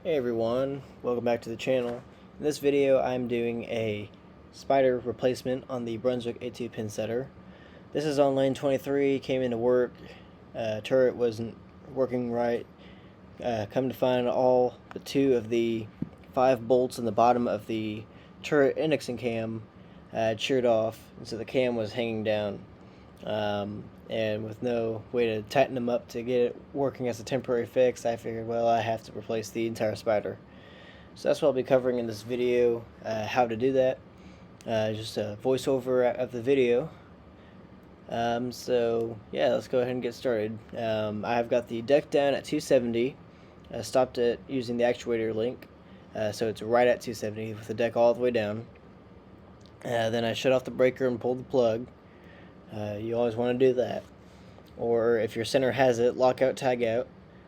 Hey everyone, welcome back to the channel. In this video I'm doing a spider replacement on the Brunswick A2 Pinsetter. This is on lane 23, came into work, turret wasn't working right. Come to find all but two of the 5 bolts in the bottom of the turret indexing cam had sheared off, and so the cam was hanging down. And with no way to tighten them up to get it working as a temporary fix, I figured, well, I have to replace the entire spider. So that's what I'll be covering in this video, how to do that. Just a voiceover of the video. So yeah, let's go ahead and get started. I have got the deck down at 270. Stopped it using the actuator link, so it's right at 270 with the deck all the way down. Then I shut off the breaker and pulled the plug. You always want to do that. Or if your center has it, lock out, tag out.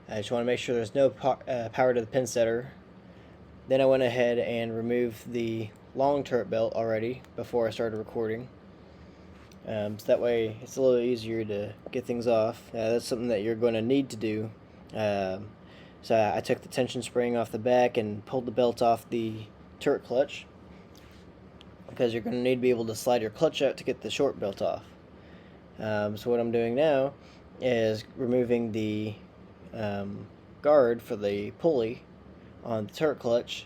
I just want to make sure there's no power to the pinsetter. Then I went ahead and removed the long turret belt already before I started recording. So that way it's a little easier to get things off. That's something that you're going to need to do. So I took the tension spring off the back and pulled the belt off the turret clutch, because you're going to need to be able to slide your clutch out to get the short belt off. So what I'm doing now is removing the guard for the pulley on the turret clutch,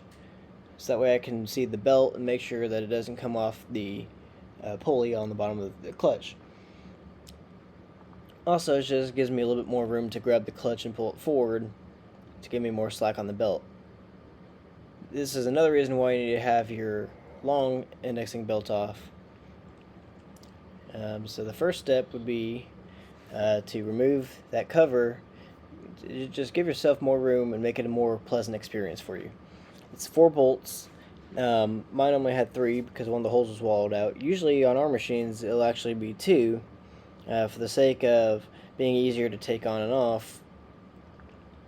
so that way I can see the belt and make sure that it doesn't come off the pulley on the bottom of the clutch. Also, it just gives me a little bit more room to grab the clutch and pull it forward to give me more slack on the belt. This is another reason why you need to have your long indexing belt off. So the first step would be to remove that cover. Just give yourself more room and make it a more pleasant experience for you. It's 4 bolts. Mine only had 3 because one of the holes was walled out. Usually on our machines it'll actually be 2 for the sake of being easier to take on and off.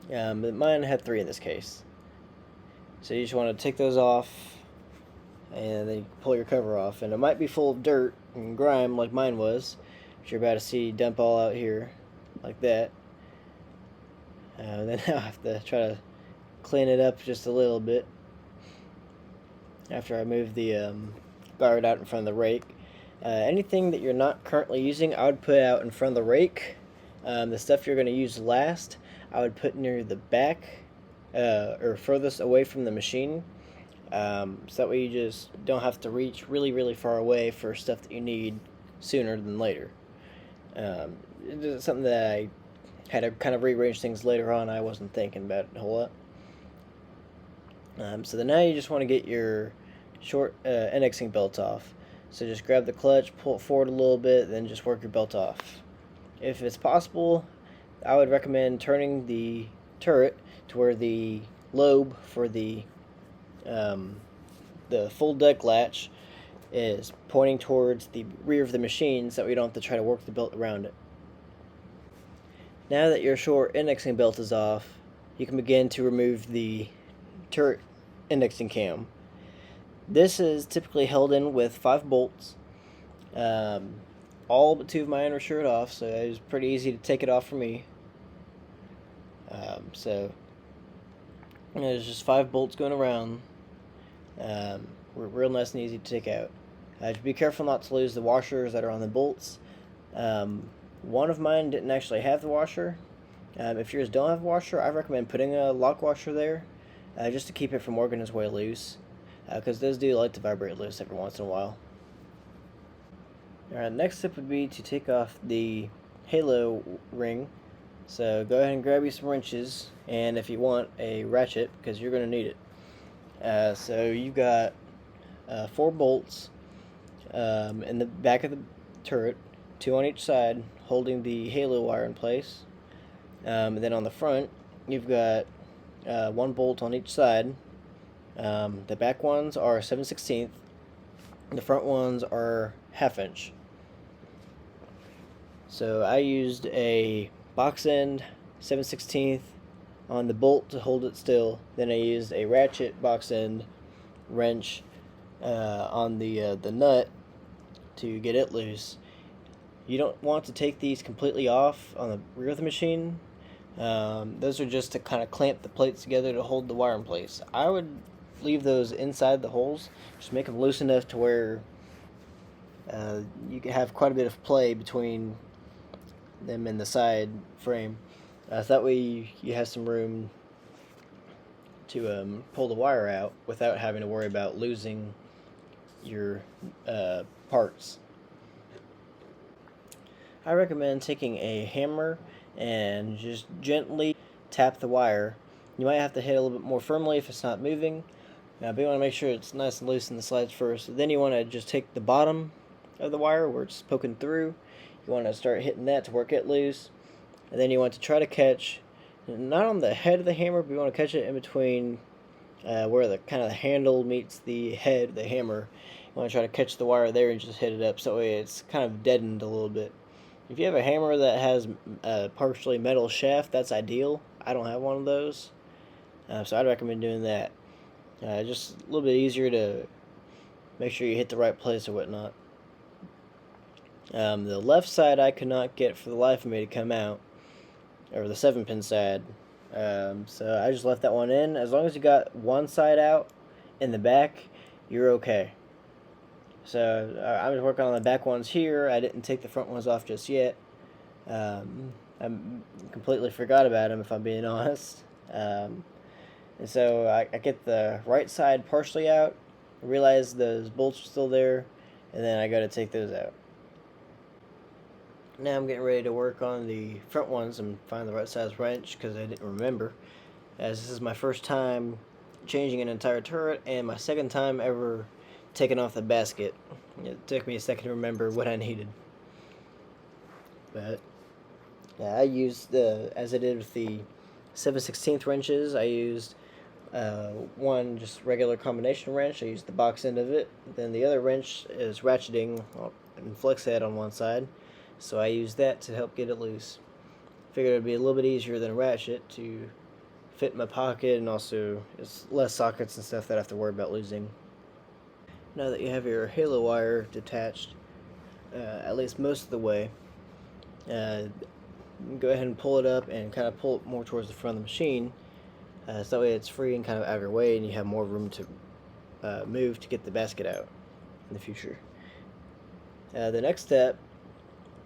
But mine had 3 in this case. So you just want to take those off, and then you pull your cover off, and it might be full of dirt and grime like mine was, which you're about to see dump all out here like that. Then I have to try to clean it up just a little bit after I move the guard out in front of the rake. Anything that you're not currently using, I would put out in front of the rake. The stuff you're going to use last, I would put near the back or furthest away from the machine. So that way you just don't have to reach really far away for stuff that you need sooner than later. It's something that I had to kind of rearrange things later on. I wasn't thinking about it a whole lot. So then now you just want to get your short indexing belt off. So just grab the clutch, pull it forward a little bit, then just work your belt off. If it's possible, I would recommend turning the turret to where the lobe for the full deck latch is pointing towards the rear of the machine, so that we don't have to try to work the belt around it. Now that your short indexing belt is off, you can begin to remove the turret indexing cam. This is typically held in with 5 bolts. All but 2 of mine were sheared off, so it was pretty easy to take it off for me. So there's just 5 bolts going around. Real nice and easy to take out. Just be careful not to lose the washers that are on the bolts. One of mine didn't actually have the washer. If yours don't have a washer, I recommend putting a lock washer there, just to keep it from working its way loose, because those do like to vibrate loose every once in a while. Alright, next step would be to take off the halo ring. So go ahead and grab you some wrenches, and if you want, a ratchet, because you're going to need it. So you've got 4 bolts in the back of the turret, 2 on each side, holding the halo wire in place. And then on the front, you've got 1 bolt on each side. The back ones are 7/16, the front ones are 1/2 inch. So I used a box end 7/16 on the bolt to hold it still. Then I used a ratchet box end wrench on the nut to get it loose. You don't want to take these completely off on the rear of the machine. Those are just to kind of clamp the plates together to hold the wire in place. I would leave those inside the holes, just make them loose enough to where you can have quite a bit of play between them and the side frame. So that way you have some room to pull the wire out without having to worry about losing your parts. I recommend taking a hammer and just gently tap the wire. You might have to hit a little bit more firmly if it's not moving, but you want to make sure it's nice and loose in the slides first. Then you want to just take the bottom of the wire where it's poking through. You want to start hitting that to work it loose, and then you want to try to catch, not on the head of the hammer, but you want to catch it in between where the kind of the handle meets the head of the hammer. You want to try to catch the wire there and just hit it up so that way it's kind of deadened a little bit. If you have a hammer that has a partially metal shaft, that's ideal. I don't have one of those, so I'd recommend doing that. Just a little bit easier to make sure you hit the right place or whatnot. The left side I could not get for the life of me to come out, or the 7-pin side, so I just left that one in. As long as you got one side out in the back, you're okay. So I'm just working on the back ones here. I didn't take the front ones off just yet. I completely forgot about them, if I'm being honest. And so I get the right side partially out, realize those bolts are still there, and then I got to take those out. Now I'm getting ready to work on the front ones and find the right size wrench because I didn't remember, as this is my first time changing an entire turret and my second time ever taking off the basket. It took me a second to remember what I needed. But yeah, I used as I did with the 7/16 wrenches, I used one just regular combination wrench. I used the box end of it. Then the other wrench is ratcheting and flex head on one side, so I used that to help get it loose. Figured it would be a little bit easier than a ratchet to fit in my pocket, and also it's less sockets and stuff that I have to worry about losing. Now that you have your halo wire detached, at least most of the way, go ahead and pull it up and kind of pull it more towards the front of the machine, so that way it's free and kind of out of your way and you have more room to move to get the basket out in the future. The next step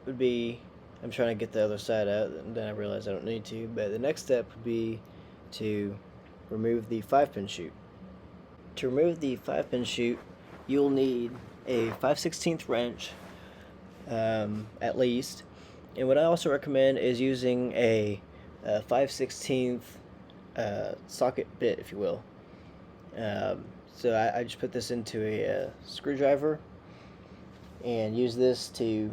would be, I'm trying to get the other side out, and then I realize I don't need to, but the next step would be to remove the 5-pin chute. To remove the 5-pin chute, you'll need a 5/16 wrench, at least, and what I also recommend is using a 5/16 socket bit, if you will. So I just put this into a screwdriver and use this to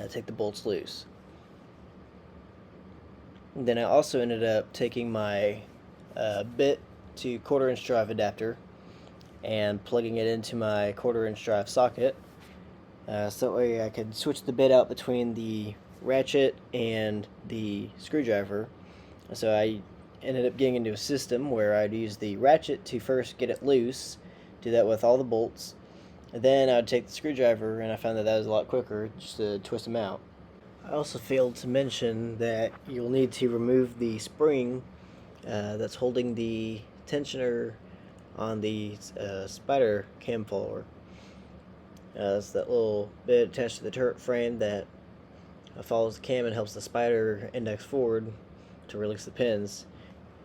take the bolts loose. And then I also ended up taking my bit to 1/4-inch drive adapter and plugging it into my 1/4-inch drive socket, so that way I could switch the bit out between the ratchet and the screwdriver. So I ended up getting into a system where I'd use the ratchet to first get it loose, do that with all the bolts, and then I'd take the screwdriver, and I found that was a lot quicker just to twist them out. I also failed to mention that you'll need to remove the spring that's holding the tensioner on the spider cam follower. That's that little bit attached to the turret frame that follows the cam and helps the spider index forward to release the pins.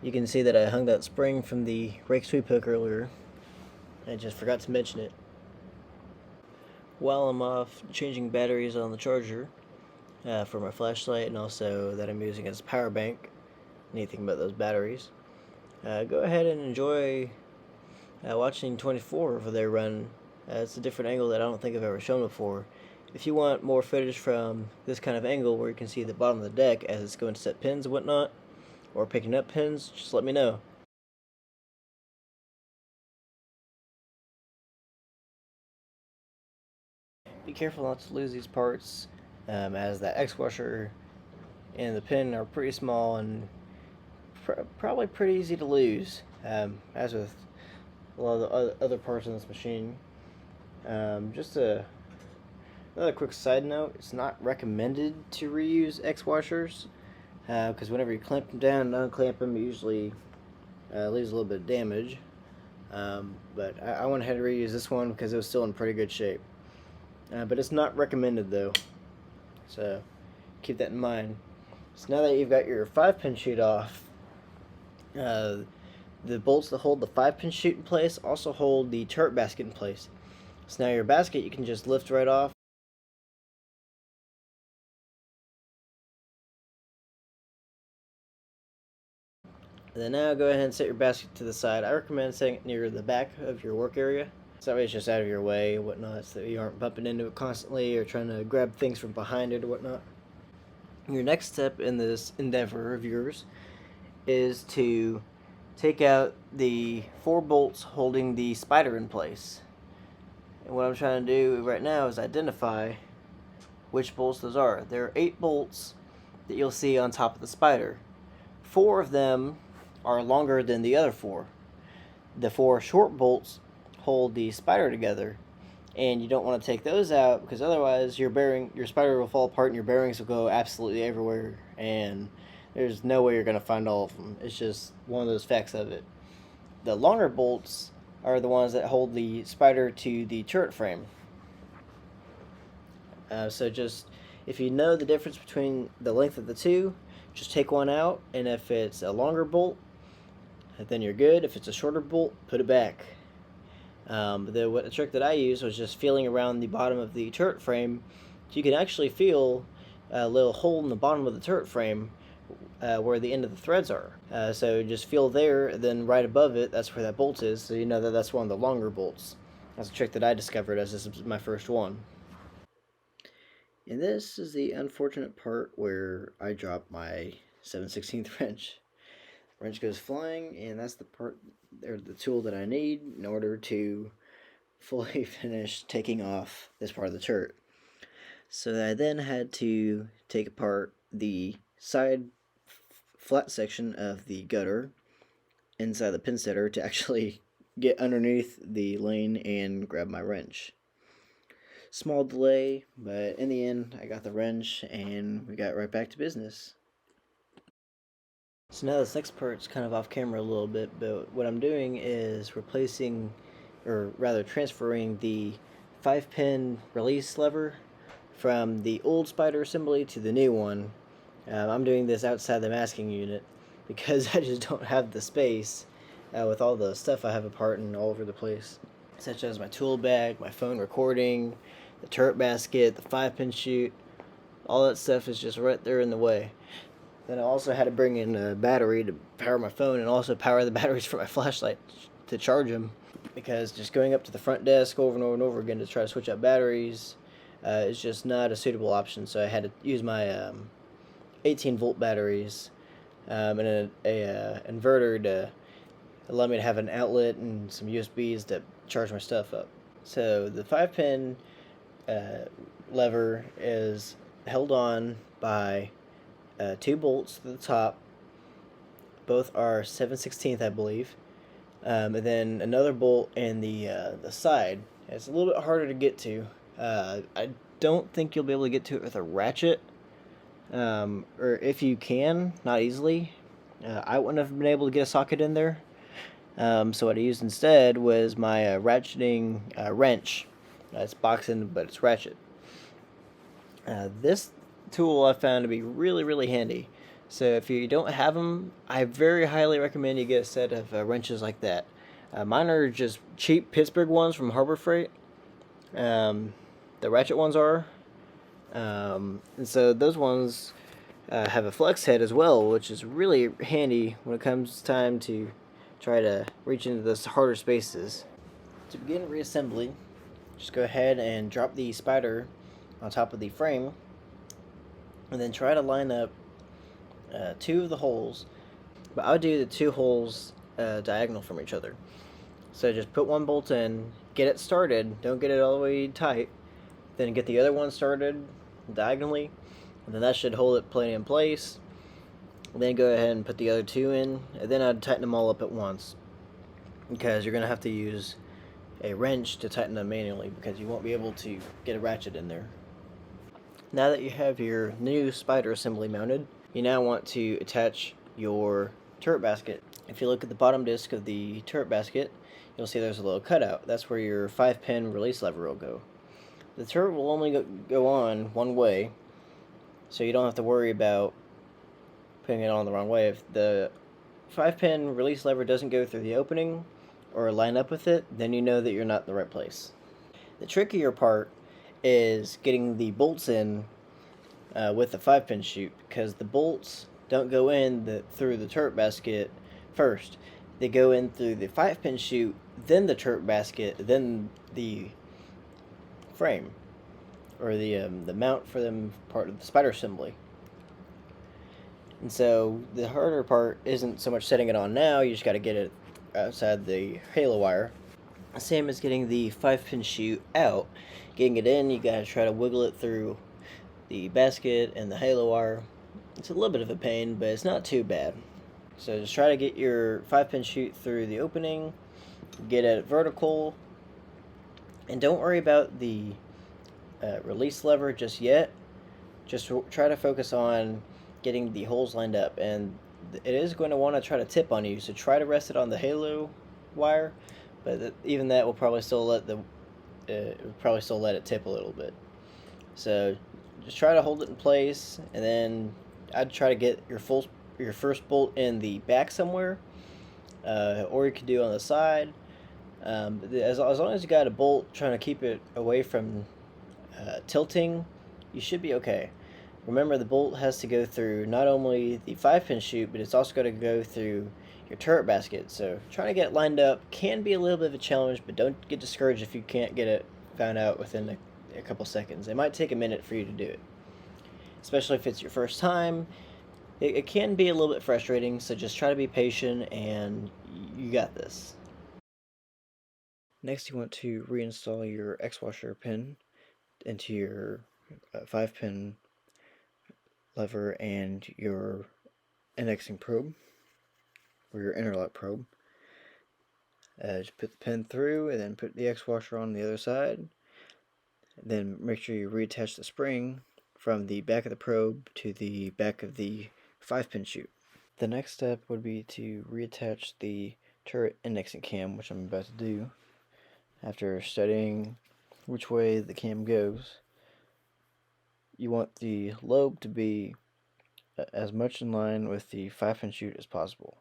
You can see that I hung that spring from the rake sweep hook earlier. I just forgot to mention it. While I'm off changing batteries on the charger for my flashlight, and also that I'm using as a power bank, neat thing about those batteries, go ahead and enjoy watching 24 over there run. It's a different angle that I don't think I've ever shown before. If you want more footage from this kind of angle where you can see the bottom of the deck as it's going to set pins and whatnot, or picking up pins, just let me know. Be careful not to lose these parts, as that X-washer and the pin are pretty small and probably pretty easy to lose, as with a lot of the other parts in this machine. Just another quick side note, it's not recommended to reuse X-washers. because whenever you clamp them down and unclamp them, it usually leaves a little bit of damage. But I went ahead and reused this one because it was still in pretty good shape. But it's not recommended though, so keep that in mind. So now that you've got your 5-pin chute off, the bolts that hold the 5-pin chute in place also hold the turret basket in place. So now your basket you can just lift right off. And then now go ahead and set your basket to the side. I recommend setting it near the back of your work area. So that way it's just out of your way and whatnot, so that you aren't bumping into it constantly or trying to grab things from behind it or whatnot. Your next step in this endeavor of yours is to take out the 4 bolts holding the spider in place. And what I'm trying to do right now is identify which bolts those are. There are 8 bolts that you'll see on top of the spider. 4 of them are longer than the other 4. The 4 short bolts hold the spider together, and you don't want to take those out because otherwise your spider will fall apart and your bearings will go absolutely everywhere, and there's no way you're going to find all of them. It's just one of those facts of it. The longer bolts are the ones that hold the spider to the turret frame. So just, if you know the difference between the length of the two, just take one out, and if it's a longer bolt, then you're good. If it's a shorter bolt, put it back. The trick that I used was just feeling around the bottom of the turret frame. So you can actually feel a little hole in the bottom of the turret frame where the end of the threads are. So just feel there, then right above it, that's where that bolt is, so you know that that's one of the longer bolts. That's a trick that I discovered as this was my first one. And this is the unfortunate part where I dropped my 7/16 wrench. The wrench goes flying, and that's the part, or the tool that I need in order to fully finish taking off this part of the turret. So I then had to take apart the side flat section of the gutter inside the pinsetter to actually get underneath the lane and grab my wrench. Small delay, but in the end I got the wrench and we got right back to business. So now this next part's kind of off camera a little bit, but what I'm doing is replacing, or rather transferring, the 5-pin release lever from the old spider assembly to the new one. I'm doing this outside the masking unit because I just don't have the space with all the stuff I have apart and all over the place, such as my tool bag, my phone recording, the turret basket, the 5-pin chute. All that stuff is just right there in the way. Then I also had to bring in a battery to power my phone and also power the batteries for my flashlight to charge them, because just going up to the front desk over and over and over again to try to switch out batteries is just not a suitable option. So I had to use my 18-volt batteries and an inverter to allow me to have an outlet and some USBs to charge my stuff up. So the 5-pin lever is held on by 2 bolts to the top. Both are 7/16, I believe. And then another bolt in the side. It's a little bit harder to get to. I don't think you'll be able to get to it with a ratchet. Or if you can, not easily. I wouldn't have been able to get a socket in there. So what I used instead was my ratcheting wrench. It's boxing, but it's ratchet. This tool I found to be really, really handy. So if you don't have them, I very highly recommend you get a set of wrenches like that. Mine are just cheap Pittsburgh ones from Harbor Freight. The ratchet ones are. And so those ones have a flex head as well, which is really handy when it comes time to try to reach into those harder spaces. To begin reassembly, just go ahead and drop the spider on top of the frame, and then try to line up 2 of the holes. But I'll do the 2 holes diagonal from each other. So just put 1 bolt in, get it started, don't get it all the way tight, then get the other one started diagonally, and then that should hold it plenty in place. Then go ahead and put the other 2 in, and then I'd tighten them all up at once, because you're going to have to use a wrench to tighten them manually, because you won't be able to get a ratchet in there. Now that you have your new spider assembly mounted, you now want to attach your turret basket. If you look at the bottom disc of the turret basket, you'll see there's a little cutout. That's where your 5-pin release lever will go. The turret will only go on one way, so you don't have to worry about putting it on the wrong way. If the 5-pin release lever doesn't go through the opening or line up with it, then you know that you're not in the right place. The trickier part is getting the bolts in with the 5-pin chute, because the bolts don't go in through the turret basket first. They go in through the 5-pin chute, then the turret basket, then the frame, or the mount for them, part of the spider assembly. And so the harder part isn't so much setting it on now, you just got to get it outside the halo wire. Same as getting the 5-pin chute out. Getting it in, you got to try to wiggle it through the basket and the halo wire. It's a little bit of a pain, but it's not too bad. So just try to get your 5-pin chute through the opening, get it vertical, and don't worry about the release lever just yet. Just try to focus on getting the holes lined up, and it is going to want to try to tip on you, so try to rest it on the halo wire, but even that will probably still let it tip a little bit. So just try to hold it in place, and then I'd try to get your first bolt in the back somewhere, or you could do on the side. As long as you got a bolt trying to keep it away from tilting, you should be okay. Remember, the bolt has to go through not only the 5-pin chute, but it's also got to go through your turret basket. So trying to get it lined up can be a little bit of a challenge, but don't get discouraged if you can't get it found out within a couple seconds. It might take a minute for you to do it, especially if it's your first time. It can be a little bit frustrating, so just try to be patient, and you got this. Next, you want to reinstall your X-washer pin into your 5-pin lever and your indexing probe, or your interlock probe. Just put the pin through, and then put the X-washer on the other side. Then make sure you reattach the spring from the back of the probe to the back of the 5-pin chute. The next step would be to reattach the turret indexing cam, which I'm about to do. After studying which way the cam goes, you want the lobe to be as much in line with the 5-pin chute as possible.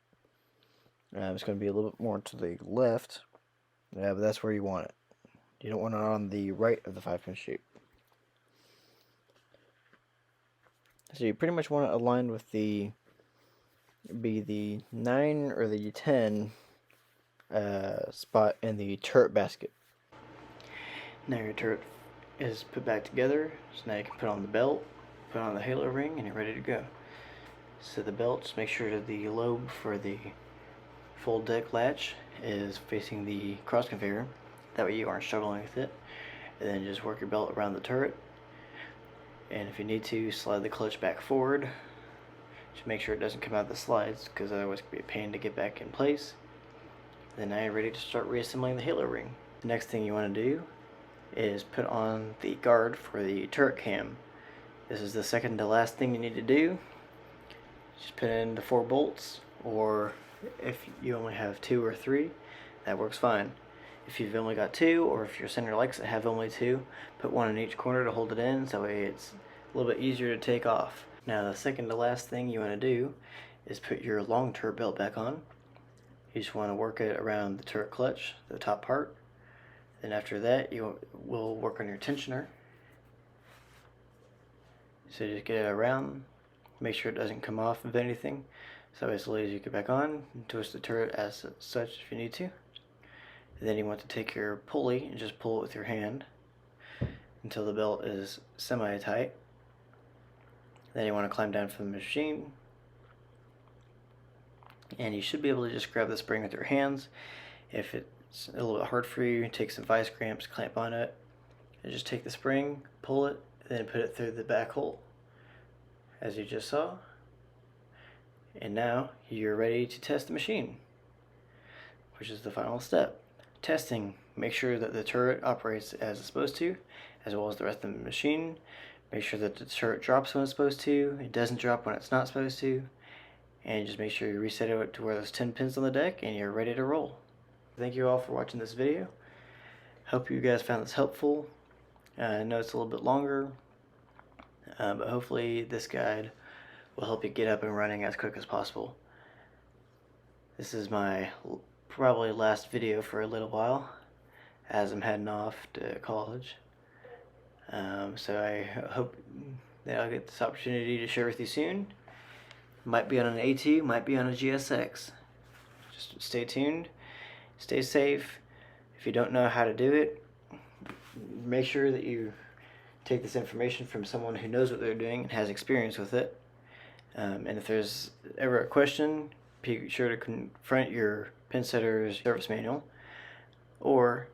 It's going to be a little bit more to the left, but that's where you want it. You don't want it on the right of the 5-pin chute. So you pretty much want it aligned with the 9 or the 10 spot in the turret basket. Now your turret is put back together, so now you can put on the belt, put on the halo ring, and you're ready to go. So the belt, just make sure that the lobe for the full deck latch is facing the cross conveyor. That way you aren't struggling with it. And then just work your belt around the turret. And if you need to, slide the clutch back forward. Just make sure it doesn't come out of the slides, because otherwise it could be a pain to get back in place. Then now you're ready to start reassembling the halo ring. The next thing you want to do is put on the guard for the turret cam. This is the second to last thing you need to do. Just put in the 4 bolts, or if you only have 2 or 3, that works fine. If you've only got 2, or if your center likes to have only 2, put 1 in each corner to hold it in, so that way it's a little bit easier to take off. Now the second to last thing you want to do is put your long turret belt back on. You just want to work it around the turret clutch, the top part. Then after that, you will work on your tensioner. So just get it around, make sure it doesn't come off of anything. So as slowly as you get back on, twist the turret as such if you need to. And then you want to take your pulley and just pull it with your hand until the belt is semi-tight. Then you want to climb down from the machine, and you should be able to just grab the spring with your hands. If it's a little bit hard for you, take some vice clamps, clamp on it, and just take the spring, pull it, and then put it through the back hole, as you just saw. And now you're ready to test the machine, which is the final step. Testing, make sure that the turret operates as it's supposed to, as well as the rest of the machine. Make sure that the shirt drops when it's supposed to, it doesn't drop when it's not supposed to, and just make sure you reset it to where there's 10 pins on the deck and you're ready to roll. Thank you all for watching this video. Hope you guys found this helpful. I know it's a little bit longer, but hopefully this guide will help you get up and running as quick as possible. This is my probably last video for a little while, as I'm heading off to college. So I hope that I'll get this opportunity to share with you soon. Might be on an A2, might be on a GSX. Just stay tuned, stay safe. If you don't know how to do it, make sure that you take this information from someone who knows what they're doing and has experience with it. And if there's ever a question, be sure to confront your pinsetter's service manual. Or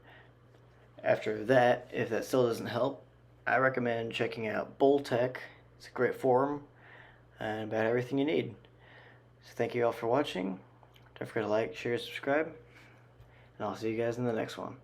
after that, if that still doesn't help, I recommend checking out Bull Tech. It's a great forum and about everything you need. So thank you all for watching. Don't forget to like, share, subscribe, and I'll see you guys in the next one.